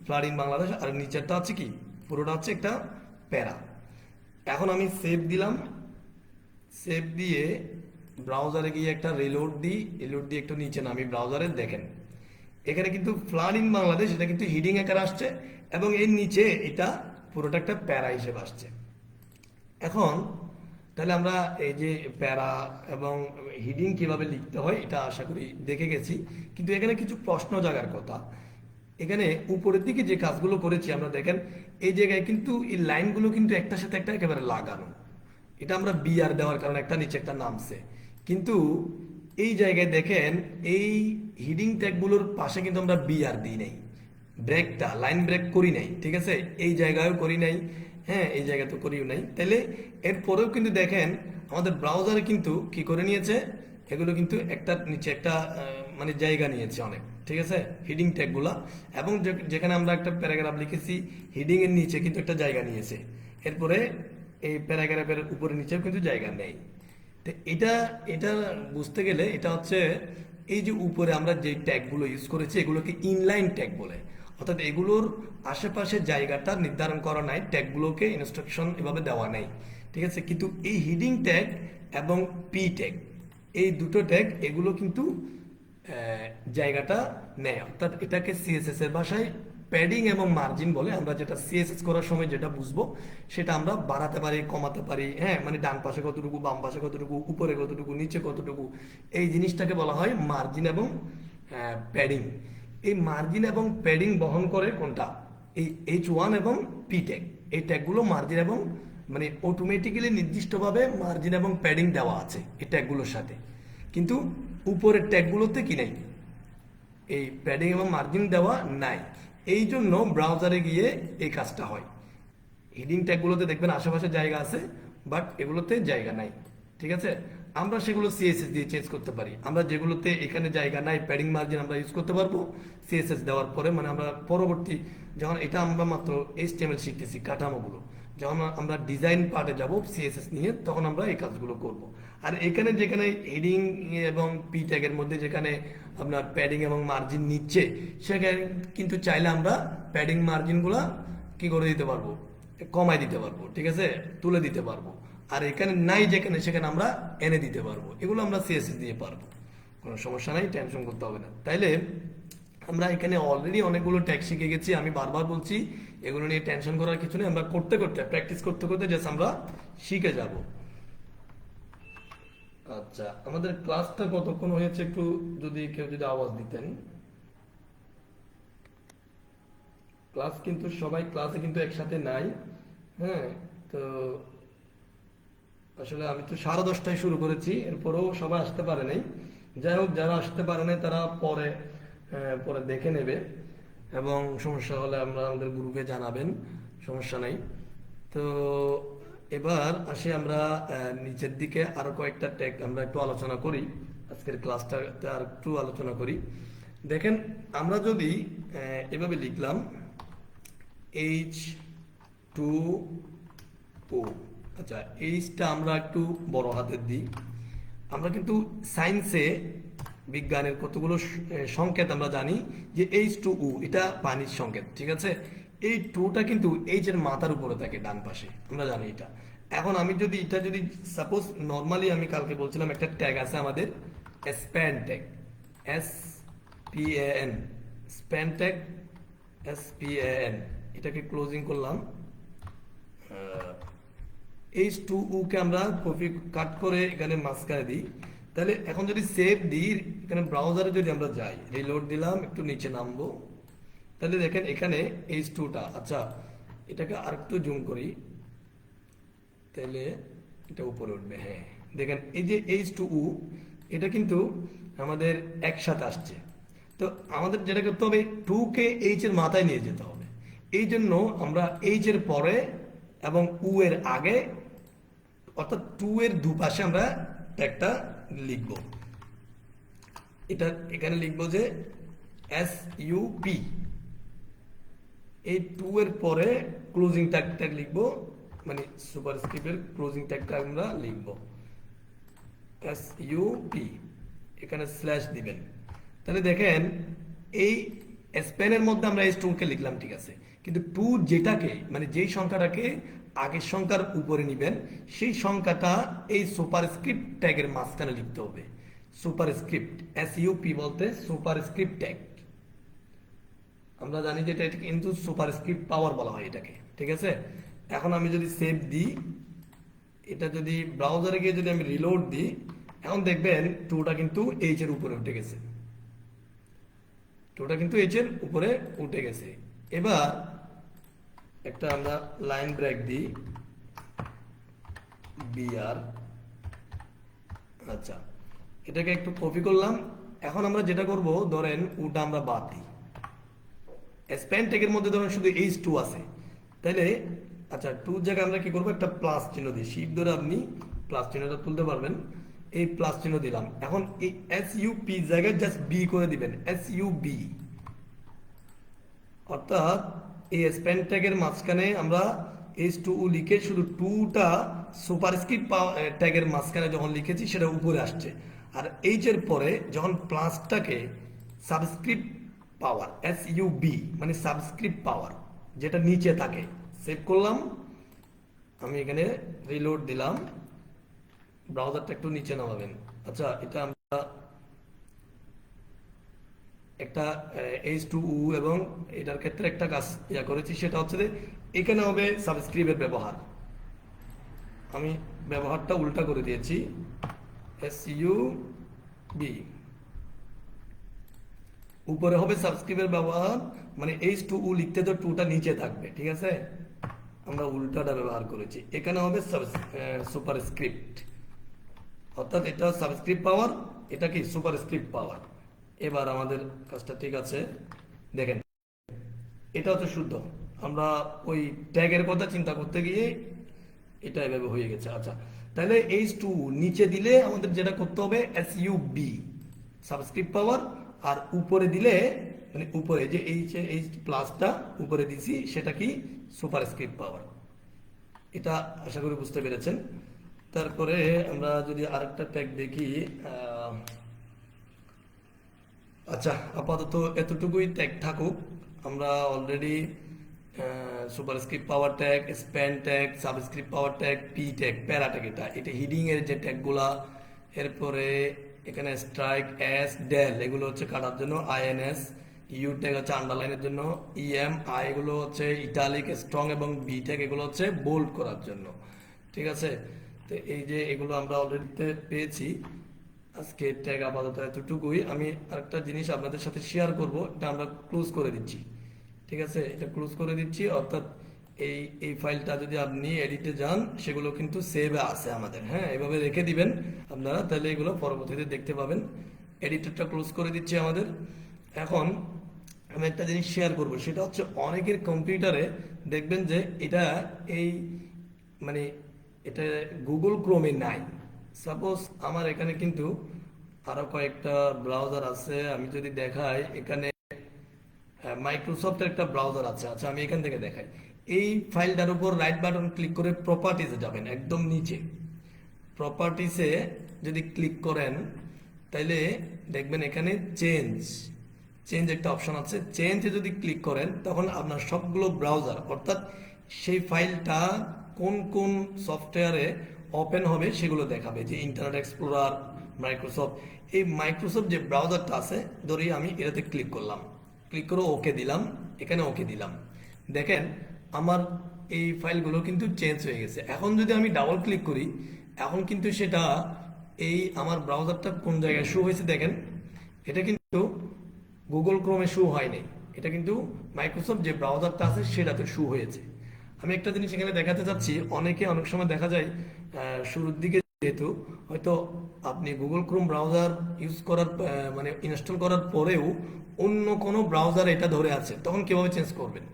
Speaker 1: ফ্লাড ইন বাংলাদেশ, আর নিচেরটা হচ্ছে কি পুরোটা হচ্ছে একটা প্যারা। এখন আমি সেভ দিলাম, সেভ দিয়ে ব্রাউজারে গিয়ে একটা রিলোড দিই, রিলোড দিয়ে একটু নিচে নামি ব্রাউজারে, দেখেন এখানে কিন্তু ফ্লাড ইন বাংলাদেশ এটা কিন্তু হিডিং আকারে আসছে, এবং এর নিচে এটা পুরোটা একটা প্যারা হিসেবে আসছে। এখন তাহলে আমরা এই যে প্যারা এবং হিডিং কিভাবে লিখতে হয় এটা আশা করি দেখে গেছি, কিন্তু এখানে কিছু প্রশ্ন জাগার কথা। এখানে উপরের দিকে যে কাজগুলো করেছি আমরা, দেখেন এই জায়গায় কিন্তু এই লাইনগুলো কিন্তু একটার সাথে একটা একেবারে লাগানো। এটা আমরা বিআর দেওয়ার কারণে একটা নিচে একটা নামছে, কিন্তু এই জায়গায় দেখেন এই হিডিং ট্যাগগুলোর পাশে কিন্তু আমরা বিআর দিই নাই, ব্রেকটা লাইন ব্রেক করি নাই। ঠিক আছে, এই জায়গায়ও করি নাই, হ্যাঁ এই জায়গা তো করিও নাই। তাহলে এরপরেও কিন্তু দেখেন আমাদের ব্রাউজারে কিন্তু কি করে নিয়েছে, এগুলো কিন্তু একটা নিচে একটা মানে জায়গা নিয়েছে অনেক। ঠিক আছে, হিডিং ট্যাগগুলা, এবং যেখানে আমরা একটা প্যারাগ্রাফ লিখেছি হিডিং এর নিচে কিন্তু একটা জায়গা নিয়েছে, এরপরে এই প্যারাগ্রাফের উপরে নিচেও কিন্তু জায়গা নেই। তো এটা এটা বুঝতে গেলে এটা হচ্ছে এই যে উপরে আমরা যে ট্যাগগুলো ইউজ করেছি এগুলোকে ইনলাইন ট্যাগ বলে, অর্থাৎ এগুলোর আশেপাশে জায়গাটা নির্ধারণ করা নাই, ট্যাগগুলোকে ইনস্ট্রাকশন এভাবে দেওয়া নাই। ঠিক আছে, কিন্তু এই হিডিং ট্যাগ এবং পি ট্যাগ এই দুটো ট্যাগ এগুলো কিন্তু জায়গাটা নেয়, অর্থাৎ এটাকে সিএসএস এর ভাষায় প্যাডিং এবং মার্জিন বলে। আমরা যেটা সিএসএস করার সময় যেটা বুঝবো সেটা আমরা বাড়াতে পারি, কমাতে পারি, হ্যাঁ, মানে ডান পাশে কতটুকু, বাম পাশে কতটুকু, উপরে কতটুকু, নিচে কতটুকু, এই জিনিসটাকে বলা হয় মার্জিন এবং প্যাডিং। এই মার্জিন এবং প্যাডিং বহন করে কোনটা, এই H1 এবং পি ট্যাগ। এই ট্যাগগুলো মার্জিন এবং মানে অটোমেটিক্যালি নির্দিষ্টভাবে মার্জিন এবং প্যাডিং দেওয়া আছে এই ট্যাগগুলোর সাথে, কিন্তু উপরের ট্যাগগুলোতে কি নাই, এই প্যাডিং এবং মার্জিন দেওয়া নাই। এই জন্য ব্রাউজারে গিয়ে এই কাজটা হয়। হিডিং ট্যাগগুলোতে দেখবেন আশেপাশে জায়গা আছে, বাট এগুলোতে জায়গা নাই, ঠিক আছে। আমরা সেগুলো সিএসএস দিয়ে চেঞ্জ করতে পারি। আমরা যেগুলোতে এখানে জায়গা নাই, প্যাডিং মার্জিন আমরা ইউজ করতে পারবো সিএসএস দেওয়ার পরে, মানে আমরা পরবর্তী যখন এটা আমরা মাত্র এইচটিএমএল শিখতেছি কাঠামোগুলো, যখন আমরা ডিজাইন পার্টে যাব সিএসএস নিয়ে, তখন আমরা এই কাজগুলো করব। আর এখানে যেখানে হেডিং এবং পি ট্যাগের মধ্যে যেখানে আপনার প্যাডিং এবং মার্জিন নিচ্ছে, সেখানে কিন্তু চাইলে আমরা প্যাডিং মার্জিনগুলা কি করে দিতে পারবো, কমাই দিতে পারবো, ঠিক আছে, তুলে দিতে পারবো। আর এখানে নাই যেখানে, সেখানে আমরা এনে দিতে পারবো। এগুলো আমরা সিএসএস দিয়ে পারবো, কোনো সমস্যা নাই, টেনশন করতে হবে না। তাইলে আমরা এখানে অলরেডি অনেকগুলো ট্যাগ শিখে গেছি। আমি বারবার বলছি এগুলো নিয়ে টেনশন করার কিছু নেই, আমরা করতে করতে প্র্যাকটিস করতে করতে জাস্ট আমরা শিখে যাব। আচ্ছা, আমাদের ক্লাসটা কতক্ষণ হয়েছে একটু যদি কেউ যদি আওয়াজ দিতেন। ক্লাস কিন্তু সবাই ক্লাসে কিন্তু একসাথে নাই, হ্যাঁ। তো আসলে আমি তো 10:30টায় শুরু করেছি, এরপরেও সবাই আসতে পারে নাই। যাই হোক, যারা আসতে পারে নাই তারা পরে পরে দেখে নেবে, এবং সমস্যা হলে আমরা আমাদের গ্রুপে জানাবেন, সমস্যা নাই। তো এবার আসি আমরা নিচের দিকে আরো কয়েকটা ট্যাগ আমরা একটু আলোচনা করি, আজকের ক্লাসটাতে আর একটু আলোচনা করি। দেখেন, আমরা যদি এভাবে লিখলাম H2O, আচ্ছা এইচটা আমরা একটু বড় হাতের দিই। আমরা কিন্তু সায়েন্সে, বিজ্ঞানের কতগুলো সংকেত আমরা জানি যে H2O এটা পানির সংকেত, ঠিক আছে। এই টুটা কিন্তু এইচ এর মাথার উপরে থাকে ডান পাশে, আমরা জানি এটা। এখন আমি যদি এটা যদি সাপোজ নর্মালি, আমি কালকে বলছিলাম একটা ট্যাগ আছে আমাদের span tag, SPAN, span tag SPAN, এটাকে ক্লোজিং করলাম। H2O কে আমরা কপি কাট করে এখানে মাঝখানে দিই। তাহলে এখন যদি সেভ দিই, এখানে ব্রাউজারে যদি আমরা যাই, রিলোড দিলাম, একটু নিচে নামবো, তাহলে দেখেন এখানে H2টা, আচ্ছা এটাকে আরেকটু জুম করি, তাহলে এটা উপরে উঠবে, হ্যাঁ। দেখেন এই যে H2O, এটা কিন্তু আমাদের একসাথে আসছে। তো আমাদের যেটা করতে হবে, 2 কে H এর মাথায় নিয়ে যেতে হবে। এই জন্য আমরা H এর পরে এবং U এর আগে, অর্থাৎ 2 এর দুপাশে আমরা ট্যাগটা লিখব। এটা এখানে লিখবো যে SUP, এই 2 এর পরে ক্লোজিং ট্যাগটা লিখবো, মানে সুপারস্ক্রিপ্টের ক্লোজিং ট্যাগটা আমরা লিখবো SUP, এখানে স্ল্যাশ দিবেন। তাহলে দেখেন এই স্প্যানের মধ্যে আমরা H2 কে লিখলাম, ঠিক আছে, কিন্তু 2 যেটাকে, মানে যেই সংখ্যাটাকে আগের সংখ্যার উপরে নিবেন, সেই সংখ্যাটা এই সুপারস্ক্রিপ্ট ট্যাগের মাঝখানে লিখতে হবে। সুপারস্ক্রিপ্ট, SUP বলতে সুপারস্ক্রিপ্ট ট্যাগ, আমরা জানি যে এটা কিন্তু সুপারস্ক্রিপ্ট পাওয়ার বলা হয় এটাকে, ঠিক আছে। এখন আমি যদি সেভ দিই, এটা যদি ব্রাউজারে গিয়ে যদি আমি রিলোড দিই, এখন দেখবেন 2টা কিন্তু H এর উপরে উঠে গেছে, 2টা কিন্তু H এর উপরে উঠে গেছে। এবার একটা আমরা লাইন ব্রেক দিই, BR, আচ্ছা এটাকে একটু কপি করলাম। এখন আমরা যেটা করব, ধরেন ওটা আমরা বাদ দিই, স্প্যান ট্যাগের মধ্যে ধরেন শুধু H2 আছে, তাহলে আচ্ছা 2 জায়গায় আমরা কি করবো, একটা প্লাস চিহ্ন দিই, শিফট ধরে আপনি প্লাস চিহ্নটা তুলতে পারবেন, এই প্লাস চিহ্ন দিলাম। এখন এই SUP জায়গায় জাস্ট B করে দিবেন, SUB, অর্থাৎ এই স্প্যান ট্যাগের মাঝখানে আমরা H2O লিখে শুধু 2টা সুপারস্ক্রিপ্ট ট্যাগের মাঝখানে যখন লিখেছি সেটা উপরে আসছে, আর H এর পরে যখন প্লাসটাকে সাবস্ক্রিপ্ট পাওয়ার, SUB মানে সাবস্ক্রিপ্ট পাওয়ার, যেটা নিচে থাকে, সেভ করলাম। আমি এখানে রিলোড দিলাম, ব্রাউজারটা একটু নিচে নামাবেন, আচ্ছা, এটা আমরা একটা H2U এবং এটার ক্ষেত্রে একটা কাজ করেছি, সেটা হচ্ছে যে এখানে হবে সাবস্ক্রিপ্টের ব্যবহার। আমি ব্যবহারটা উল্টা করে দিয়েছি, SUB, উপরে হবে সাবস্ক্রিপ্টের ব্যবহার, মানে H2U লিখতে তো টুটা নিচে থাকবে, ঠিক আছে, আমরা উল্টাটা ব্যবহার করেছি। এখানে হবে সুপারস্ক্রিপ্ট, অর্থাৎ এটা সাবস্ক্রিপ্ট পাওয়ার, এটা কি সুপারস্ক্রিপ্ট পাওয়ার। এবার আমাদের কাজটা ঠিক আছে, দেখেন এটা হচ্ছে শুদ্ধ, আমরা ওই ট্যাগের কথা চিন্তা করতে গিয়ে এটা এভাবে হয়ে গেছে। আচ্ছা, তাহলে H2 নিচে দিলে আমাদের যেটা করতে হবে SUB, সাবস্ক্রিপ্ট পাওয়ার, আর উপরে দিলে মানে উপরে যে এইচ প্লাসটা উপরে দিছি সেটা কি সুপারস্ক্রিপ্ট পাওয়ার। এটা আশা করি বুঝতে পেরেছেন। তারপরে আমরা যদি আরেকটা ট্যাগ দেখি, আচ্ছা আপাতত এতটুকুই ট্যাগ থাকুক। আমরা অলরেডি সুপারস্ক্রিপ্ট পাওয়ার ট্যাগ, স্প্যান ট্যাগ, সাবস্ক্রিপ্ট পাওয়ার ট্যাগ, পি ট্যাগ, প্যারা ট্যাগ, এটা হিডিং এর যে ট্যাগগুলা। এরপরে এখানে স্ট্রাইক, এস, ডেল এগুলো হচ্ছে কাটার জন্য, আইএনএস, ইউ ট্যাগ হচ্ছে আন্ডারলাইনের জন্য, ইএম, আই এগুলো হচ্ছে ইটালিক, স্ট্রং, এবং বি ট্যাগ এগুলো হচ্ছে বোল্ড করার জন্য, ঠিক আছে। তো এই যে এগুলো আমরা অলরেডি পেয়েছি। আজকে ট্যাগ আপাতত এতটুকুই। আমি আরেকটা জিনিস আপনাদের সাথে শেয়ার করব, এটা আমরা ক্লোজ করে দিচ্ছি, ঠিক আছে, এটা ক্লোজ করে দিচ্ছি। অর্থাৎ এই এই ফাইলটা যদি আপনি এডিটে যান সেগুলো কিন্তু সেভে আছে আমাদের, হ্যাঁ, এভাবে রেখে দিবেন আপনারা, তাহলে এগুলো পরবর্তীতে দেখতে পাবেন। এডিটরটা ক্লোজ করে দিচ্ছি আমাদের। এখন আমি একটা জিনিস শেয়ার করব, সেটা হচ্ছে অনেকের কম্পিউটারে দেখবেন যে এটা এই মানে এটা গুগল ক্রোমে নাই। সাপোজ আমার এখানে কিন্তু আরো কয়েকটা ব্রাউজার আছে, আমি যদি দেখাই এখানে মাইক্রোসফটের একটা ব্রাউজার আছে। আচ্ছা, আমি এখান থেকে দেখাই। এই ফাইলটার উপর রাইট বাটন ক্লিক করে প্রপার্টিসে যাবেন, একদম নিচে প্রপার্টিসে যদি ক্লিক করেন তাহলে দেখবেন এখানে চেঞ্জ চেঞ্জ একটা অপশন আছে। চেঞ্জে যদি ক্লিক করেন তখন আপনার সবগুলো ব্রাউজার, অর্থাৎ সেই ফাইলটা কোন কোন সফটওয়্যারে ওপেন হবে সেগুলো দেখাবে, যে ইন্টারনেট এক্সপ্লোরার, মাইক্রোসফট। এই মাইক্রোসফট যে ব্রাউজারটা আছে, ধরি আমি এটাতে ক্লিক করলাম, ক্লিক করে ওকে দিলাম, এখানে ওকে দিলাম, দেখেন আমার এই ফাইলগুলো কিন্তু চেঞ্জ হয়ে গেছে। এখন যদি আমি ডাবল ক্লিক করি, এখন কিন্তু সেটা এই আমার ব্রাউজারটা কোন জায়গায় শো হয়েছে দেখেন, এটা কিন্তু গুগল ক্রোমে শো হয়নি, এটা কিন্তু মাইক্রোসফট যে ব্রাউজারটা আছে সেটাতে শো হয়েছে। আমি একটা জিনিস এখানে দেখাতে চাচ্ছি, অনেকে অনেক সময় দেখা যায় শুরুর দিকে যেহেতু হয়তো আপনি গুগল ক্রোম ব্রাউজার ইউজ করার মানে ইনস্টল করার পরেও অন্য কোনো ব্রাউজার এটা ধরে আছে, তখন কিভাবে চেঞ্জ করবেন?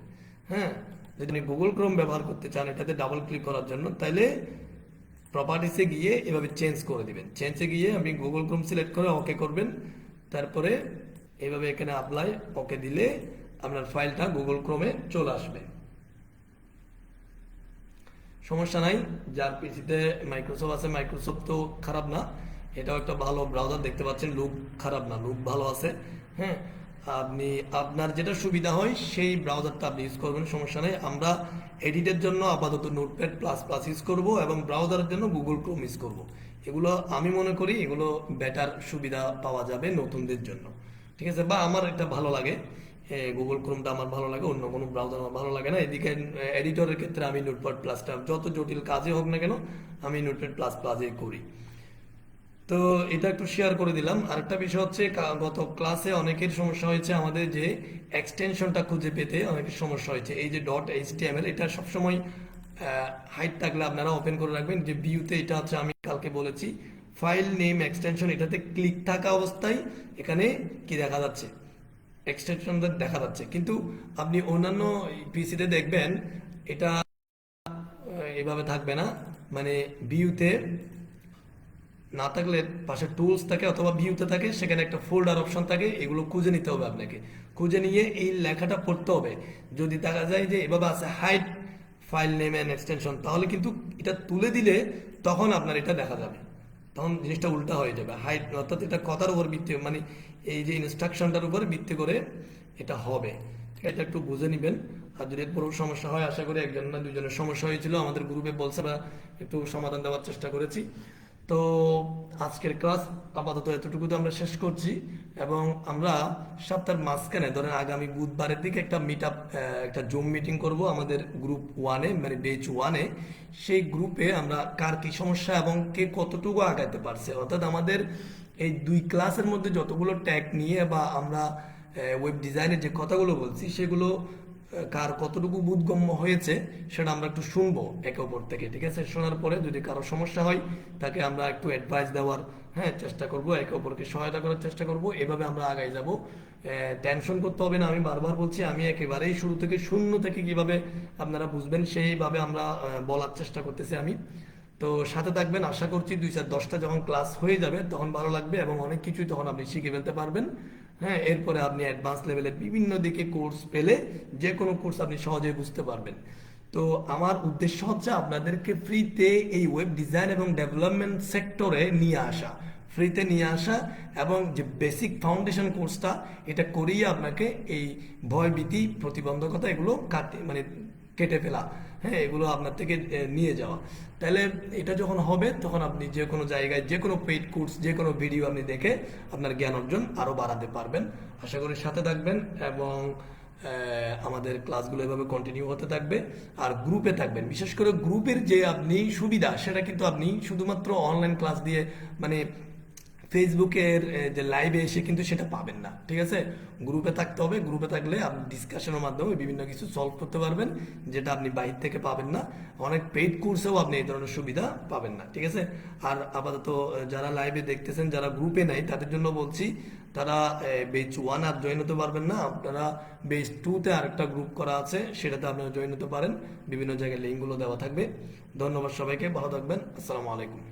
Speaker 1: হ্যাঁ, যদি আপনি গুগল ক্রোম ব্যবহার করতে চান এটাতে ডাবল ক্লিক করার জন্য, তাহলে প্রপার্টিসে গিয়ে এভাবে চেঞ্জ করে দিবেন। চেঞ্জে গিয়ে আপনি গুগল ক্রোম সিলেক্ট করে ওকে করবেন, তারপরে এইভাবে এখানে অ্যাপ্লাই ওকে দিলে আপনার ফাইলটা গুগল ক্রোমে চলে আসবে। সমস্যা নাই, যার পিসিতে মাইক্রোসফট আছে, মাইক্রোসফট তো খারাপ না, এটাও একটা ভালো ব্রাউজার, দেখতে পাচ্ছেন লুক খারাপ না, লুক ভালো আছে। হ্যাঁ, আপনি আপনার যেটা সুবিধা হয় সেই ব্রাউজারটা আপনি ইউজ করবেন, সমস্যা নেই। আমরা এডিটের জন্য আপাতত নোটপ্যাড প্লাস প্লাস ইউজ করব এবং ব্রাউজারের জন্য গুগল ক্রোম ইউজ করব। এগুলো আমি মনে করি এগুলো বেটার সুবিধা পাওয়া যাবে নতুনদের জন্য, ঠিক আছে, বা আমার এটা ভালো লাগে, গুগল ক্রোমটা আমার ভালো লাগে, অন্য কোনো ব্রাউজার আমার ভালো লাগে না। এদিকে এডিটরের ক্ষেত্রে আমি নোটপ্যাড প্লাসটা, যত জটিল কাজে হোক না কেন আমি নোটপ্যাড প্লাস প্লাসে করি। তো এটা একটু শেয়ার করে দিলাম। আরেকটা বিষয় হচ্ছে গত ক্লাসে অনেকের সমস্যা হয়েছে, আমাদের যে এক্সটেনশনটা খুঁজে পেতে অনেকের সমস্যা হয়েছে। এই যে .html এটা সবসময় হাইড থাকলে আপনারা ওপেন করে রাখবেন। যে ভিউতে এটা হচ্ছে আমি কালকে বলেছি ফাইল নেম এক্সটেনশন, এটাতে ক্লিক থাকা অবস্থায় এখানে কি দেখা যাচ্ছে, এক্সটেনশন দেখা যাচ্ছে, কিন্তু আপনি অন্যান্য পিসিতে দেখবেন এটা এভাবে থাকবে না, মানে ভিউতে না থাকলে পাশে টুলস থাকে অথবা ভিউতে থাকে, সেখানে একটা ফোল্ডার অপশন থাকে, এগুলো খুঁজে নিতে হবে আপনাকে, খুঁজে নিয়ে এই লেখাটা পড়তে হবে। যদি দেখা যায় যে এভাবে আছে hide file name and extension, তাহলে কিন্তু এটা তুলে দিলে তখন আপনার এটা দেখা যাবে, তখন জিনিসটা উল্টা হয়ে যাবে। হাইড অর্থাৎ এটা কথার উপর ভিত্তি, মানে এই যে ইনস্ট্রাকশনটার উপর ভিত্তি করে এটা হবে, এটা একটু বুঝে নেবেন। আর যদি পুরো সমস্যা হয়, আশা করি একজন না দুজনের সমস্যা হয়েছিল, আমাদের গ্রুপে বলছে, বা একটু সমাধান দেওয়ার চেষ্টা করেছি। তো আজকের ক্লাস আপাতত এতটুকুতে আমরা শেষ করছি, এবং আমরা সপ্তাহের মাঝখানে ধরেন আগামী বুধবারের দিকে একটা মিট আপ, একটা জুম মিটিং করব আমাদের গ্রুপ ওয়ানে, মানে বেচ ওয়ানে। সেই গ্রুপে আমরা কার কি সমস্যা এবং কে কতটুকু আগাইতে পারছে, অর্থাৎ আমাদের এই 2 ক্লাসের মধ্যে যতগুলো ট্যাগ নিয়ে বা আমরা ওয়েব ডিজাইনের যে কথাগুলো বলছি সেগুলো কার কতটুকু বোধগম্য হয়েছে সেটা আমরা একটু শুনবো একে অপর থেকে, ঠিক আছে? শোনার পরে যদি কারো সমস্যা হয় তাকে আমরা একটু অ্যাডভাইস দেওয়ার চেষ্টা করব, একে অপরকে সহায়তা করার চেষ্টা করব। এভাবে আমরা আগাই যাব। টেনশন করতে হবে না, আমি বারবার বলছি, আমি একেবারেই শুরু থেকে শূন্য থেকে কিভাবে আপনারা বুঝবেন সেইভাবে আমরা বলার চেষ্টা করতেছি আমি। তো সাথে থাকবেন, আশা করছি 2-4-10টা যখন ক্লাস হয়ে যাবে তখন ভালো লাগবে এবং অনেক কিছুই তখন আপনি শিখে ফেলতে পারবেন। এরপরে আপনি অ্যাডভান্স লেভেলের বিভিন্ন দিকে কোর্স পেলে যে কোনো কোর্স আপনি সহজেই বুঝতে পারবেন। তো আমার উদ্দেশ্য হচ্ছে আপনাদেরকে ফ্রিতে এই ওয়েব ডিজাইন এবং ডেভেলপমেন্ট সেক্টরে নিয়ে আসা, ফ্রিতে নিয়ে আসা, এবং যে বেসিক ফাউন্ডেশন কোর্সটা এটা করিয়ে আপনাকে এই ভয়ভীতি প্রতিবন্ধকতা এগুলো মানে কেটে ফেলা, এগুলো আপনার থেকে নিয়ে যাওয়া। তাহলে এটা যখন হবে তখন আপনি যে কোনো জায়গায় যে কোনো পেইড কোর্স যে কোনো ভিডিও আপনি দেখে আপনার জ্ঞান অর্জন আরও বাড়াতে পারবেন। আশা করি সাথে থাকবেন এবং আমাদের ক্লাসগুলো এভাবে কন্টিনিউ হতে থাকবে। আর গ্রুপে থাকবেন, বিশেষ করে গ্রুপের যে আপনি সুবিধা সেটা কিন্তু আপনি শুধুমাত্র অনলাইন ক্লাস দিয়ে মানে ফেসবুকের যে লাইভে এসে কিন্তু সেটা পাবেন না, ঠিক আছে? গ্রুপে থাকতে হবে। গ্রুপে থাকলে আপনি ডিসকাশনের মাধ্যমে বিভিন্ন কিছু সলভ করতে পারবেন যেটা আপনি বাইরে থেকে পাবেন না। অনেক পেইড কোর্সেও আপনি এই ধরনের সুবিধা পাবেন না, ঠিক আছে? আর আপাতত যারা লাইভে দেখতেছেন, যারা গ্রুপে নাই, তাদের জন্য বলছি তারা বেচ 1 আর জয়েন হতে পারবেন না, আপনারা বেচ 2-তে আরেকটা গ্রুপ করা আছে সেটাতে আপনারা জয়েন হতে পারেন। বিভিন্ন জায়গায় লিঙ্কগুলো দেওয়া থাকবে। ধন্যবাদ সবাইকে, ভালো থাকবেন। আসসালামু আলাইকুম।